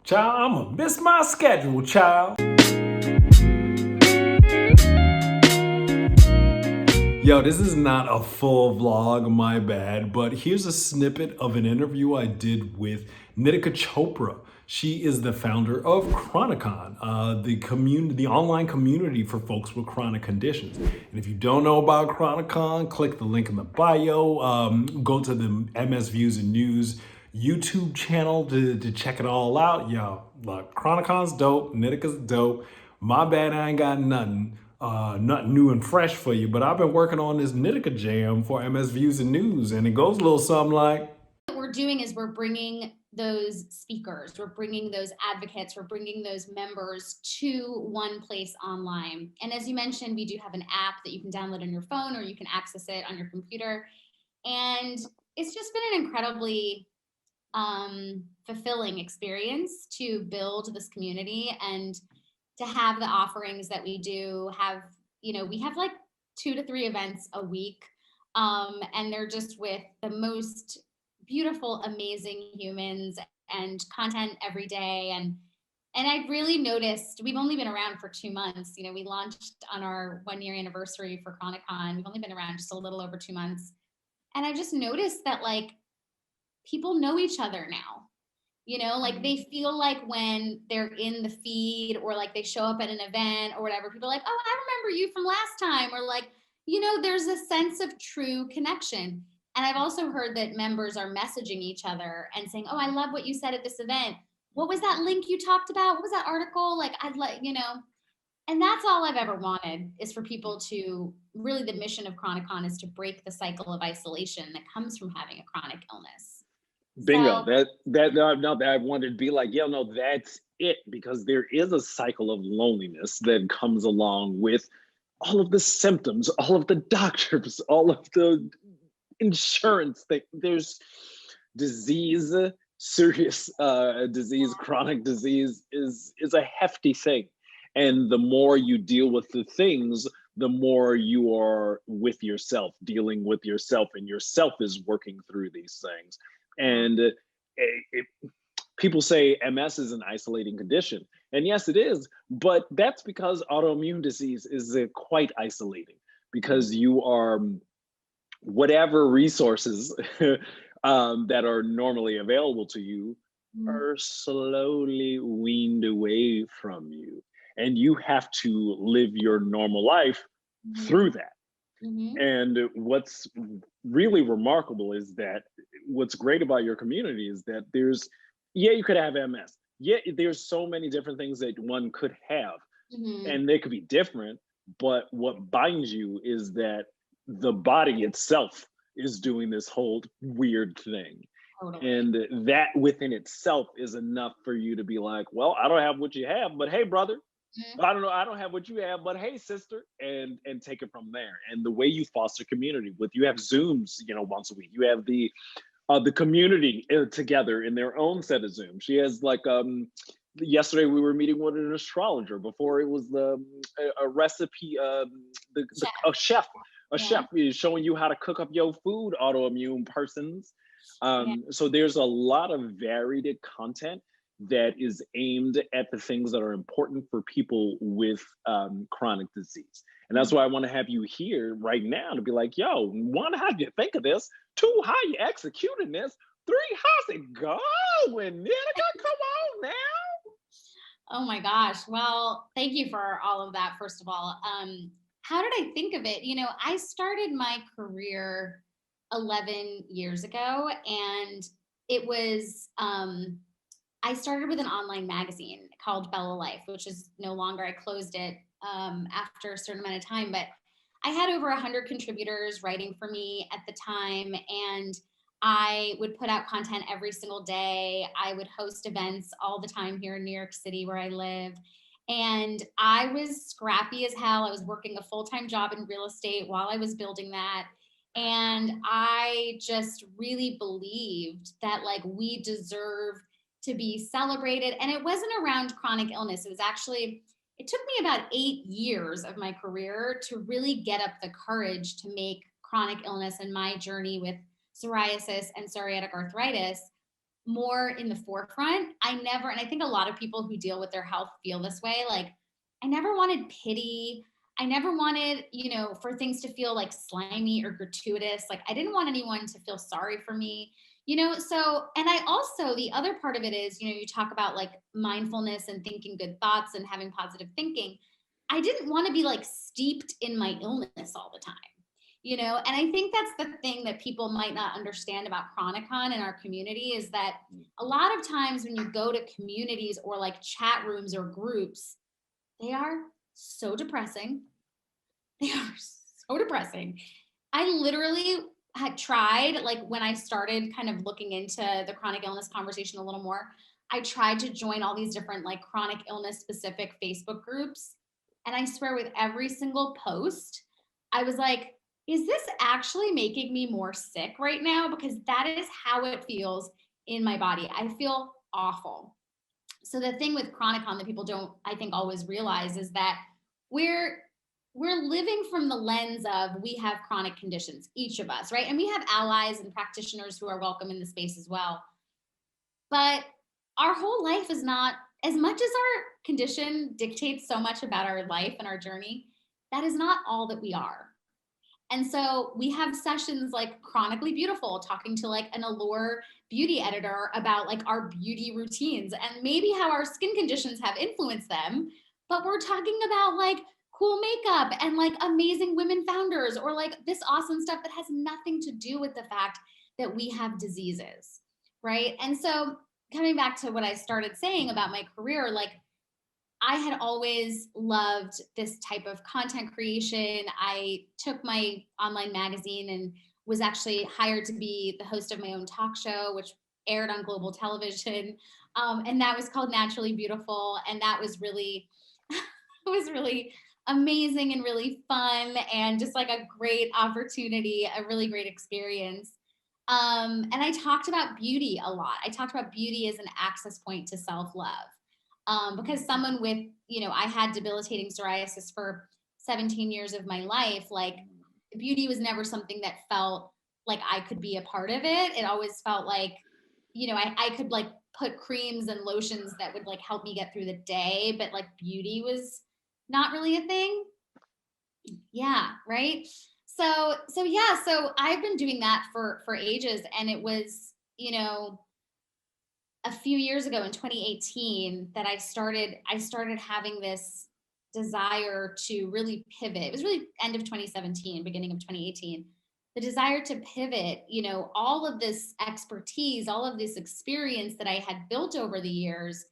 Child, I'ma miss my schedule, child. Yo, this is not a full vlog, my bad, but here's a snippet of an interview I did with Nitika Chopra. She is the founder of Chronicon, the online community for folks with chronic conditions. And if you don't know about Chronicon, click the link in the bio. Go to the MS Views and News YouTube channel to check it all out. Yo, look, Chronicon's dope. Nitika's dope. My bad, I ain't got nothing new and fresh for you, but I've been working on this Nitika jam for MS Views and News, and it goes a little something like. What we're doing is we're bringing those speakers, we're bringing those advocates, we're bringing those members to one place online. And as you mentioned, we do have an app that you can download on your phone or you can access it on your computer. And it's just been an incredibly fulfilling experience to build this community and to have the offerings that we do have. We have like 2 to 3 events a week, and they're just with the most beautiful, amazing humans and content every day. And I've really noticed we've only been around for 2 months. We launched on our 1 year anniversary for Chronicon. We've only been around just a little over 2 months. And I've just noticed that like people know each other now. Like they feel like when they're in the feed or like they show up at an event or whatever, people are like, oh, I remember you from last time. Or like, there's a sense of true connection. And I've also heard that members are messaging each other and saying, oh, I love what you said at this event. What was that link you talked about? What was that article? Like, I'd like, and that's all I've ever wanted is for people to really, the mission of Chronicon is to break the cycle of isolation that comes from having a chronic illness. Bingo. That I wanted to be like, yeah, no, that's it, because there is a cycle of loneliness that comes along with all of the symptoms, all of the doctors, all of the insurance. There's disease, serious disease, chronic disease is a hefty thing, and the more you deal with the things, the more you are with yourself, dealing with yourself, and yourself is working through these things. And people say MS is an isolating condition. And yes, it is. But that's because autoimmune disease is quite isolating, because you are, whatever resources that are normally available to you are slowly weaned away from you. And you have to live your normal life through that. And what's really remarkable is that what's great about your community is that you could have MS. Yeah, there's so many different things that one could have, and they could be different. But what binds you is that the body itself is doing this whole weird thing. Totally. And that within itself is enough for you to be like, well, I don't have what you have, but hey, brother, I don't have what you have, but hey, sister, and take it from there. And the way you foster community you have Zooms, once a week. You have the community together in their own set of Zooms. She has like yesterday we were meeting with an astrologer. Before it was a recipe, a chef is showing you how to cook up your food, autoimmune persons. So there's a lot of varied content that is aimed at the things that are important for people with chronic disease. And that's why I want to have you here right now to be like, yo, one, how'd you think of this? Two, how you executing this? Three, how's it going? Nitika, come on now. Oh my gosh. Well, thank you for all of that, first of all. How did I think of it? I started my career 11 years ago, and it was, I started with an online magazine called Bella Life, which is no longer, I closed it after a certain amount of time, but I had over 100 contributors writing for me at the time, and I would put out content every single day. I would host events all the time here in New York City where I live. And I was scrappy as hell. I was working a full-time job in real estate while I was building that. And I just really believed that like we deserve to be celebrated. And it wasn't around chronic illness. It took me about 8 years of my career to really get up the courage to make chronic illness and my journey with psoriasis and psoriatic arthritis more in the forefront. And I think a lot of people who deal with their health feel this way. Like, I never wanted pity. I never wanted, for things to feel like slimy or gratuitous. Like, I didn't want anyone to feel sorry for me, So, and I also, the other part of it is, you talk about like mindfulness and thinking good thoughts and having positive thinking. I didn't want to be like steeped in my illness all the time. And I think that's the thing that people might not understand about Chronicon in our community is that a lot of times when you go to communities or like chat rooms or groups, they are so depressing. They are so depressing. I literally had tried, like when I started kind of looking into the chronic illness conversation a little more, I tried to join all these different like chronic illness specific Facebook groups. And I swear with every single post, I was like, is this actually making me more sick right now? Because that is how it feels in my body. I feel awful. So the thing with Chronicon that people don't, I think, always realize is that we're living from the lens of we have chronic conditions, each of us, right? And we have allies and practitioners who are welcome in the space as well. But our whole life is not, as much as our condition dictates so much about our life and our journey, that is not all that we are. And so we have sessions like Chronically Beautiful, talking to like an Allure beauty editor about like our beauty routines and maybe how our skin conditions have influenced them. But we're talking about like cool makeup and like amazing women founders or like this awesome stuff that has nothing to do with the fact that we have diseases, right? And so coming back to what I started saying about my career, like I had always loved this type of content creation. I took my online magazine and was actually hired to be the host of my own talk show, which aired on global television. And that was called Naturally Beautiful. And that was really, it was really amazing and really fun and just like a great opportunity, a really great experience. And I talked about beauty a lot. I talked about beauty as an access point to self-love. Because someone with, I had debilitating psoriasis for 17 years of my life, like beauty was never something that felt like I could be a part of it. It always felt like, I could like put creams and lotions that would like help me get through the day, but like beauty was not really a thing. Yeah. Right. So yeah, so I've been doing that for ages. And it was, a few years ago in 2018 that I started having this desire to really pivot. It was really end of 2017, beginning of 2018. The desire to pivot, all of this expertise, all of this experience that I had built over the years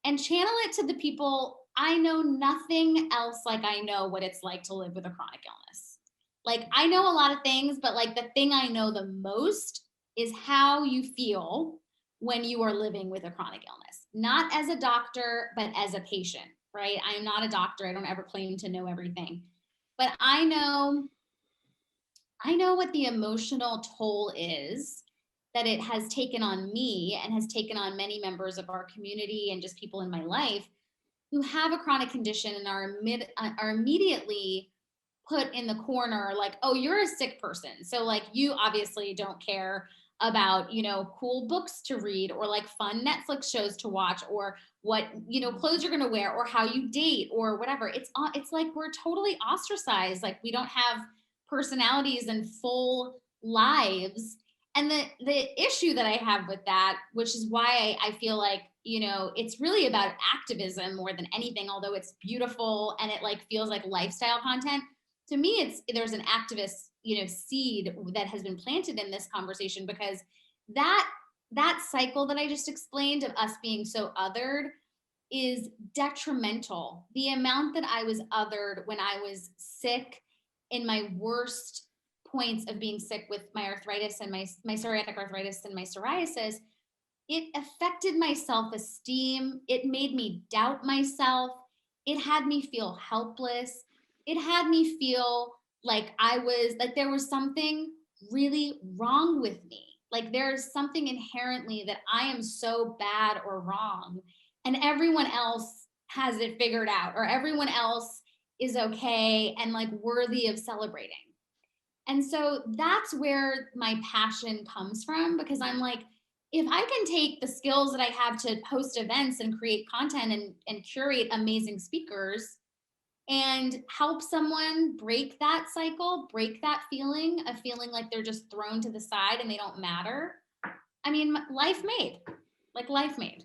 and channel it to the people. I know nothing else like I know what it's like to live with a chronic illness. Like I know a lot of things, but like the thing I know the most is how you feel when you are living with a chronic illness, not as a doctor, but as a patient, right? I am not a doctor. I don't ever claim to know everything, but I know what the emotional toll is that it has taken on me and has taken on many members of our community and just people in my life who have a chronic condition and are immediately put in the corner like, oh, you're a sick person. So like you obviously don't care about, cool books to read or like fun Netflix shows to watch or what, clothes you're going to wear or how you date or whatever. It's like we're totally ostracized. Like we don't have personalities and full lives. And the issue that I have with that, which is why I feel like, it's really about activism more than anything, although it's beautiful and it like feels like lifestyle content. To me, there's an activist, seed that has been planted in this conversation because that cycle that I just explained of us being so othered is detrimental. The amount that I was othered when I was sick in my worst points of being sick with my arthritis and my psoriatic arthritis and my psoriasis, it affected my self-esteem. It made me doubt myself. It had me feel helpless. It had me feel like there was something really wrong with me. Like there's something inherently that I am so bad or wrong and everyone else has it figured out or everyone else is okay and like worthy of celebrating. And so that's where my passion comes from because I'm like, if I can take the skills that I have to host events and create content and curate amazing speakers and help someone break that cycle, break that feeling of feeling like they're just thrown to the side and they don't matter. I mean, life made, like life made.